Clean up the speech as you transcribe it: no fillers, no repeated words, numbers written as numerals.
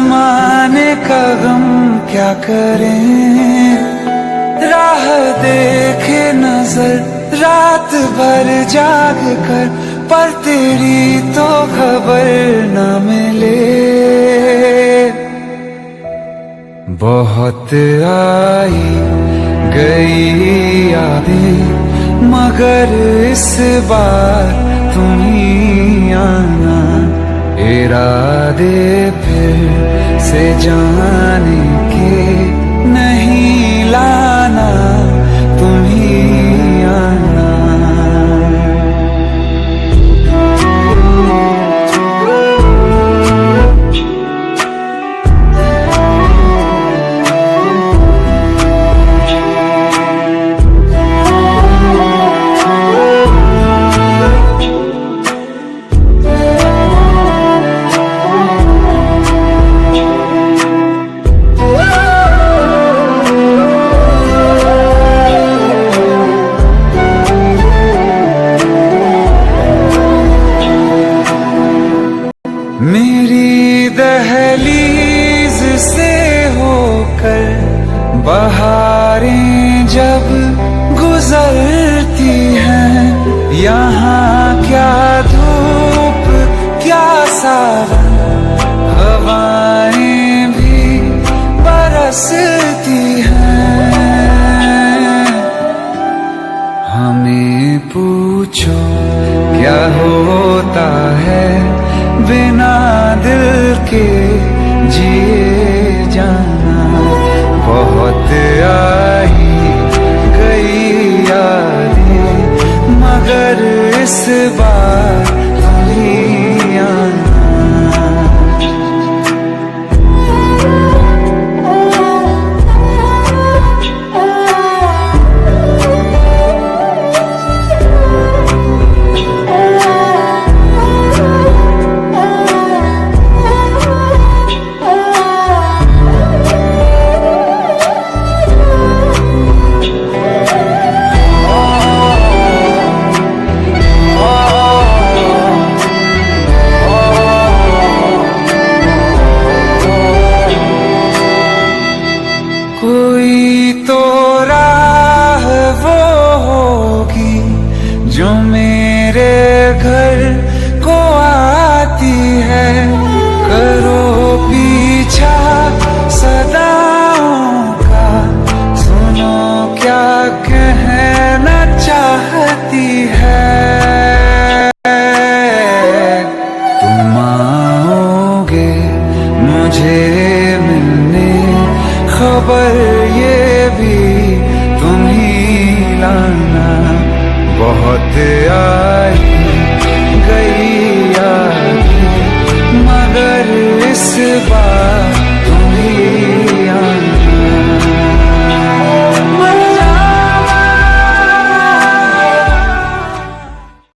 जमाने का गम क्या करें, राह देखे नजर रात भर जाग कर, पर तेरी तो खबर न मिले। बहुत आई गई यादें मगर इस बार तुम ही आना, इरादे फिर से जाने के नहीं लाना, तुम ही आना। मेरी दहलीज से होकर बहारें जब गुजरती हैं, यहाँ क्या धूप क्या सावन, हवा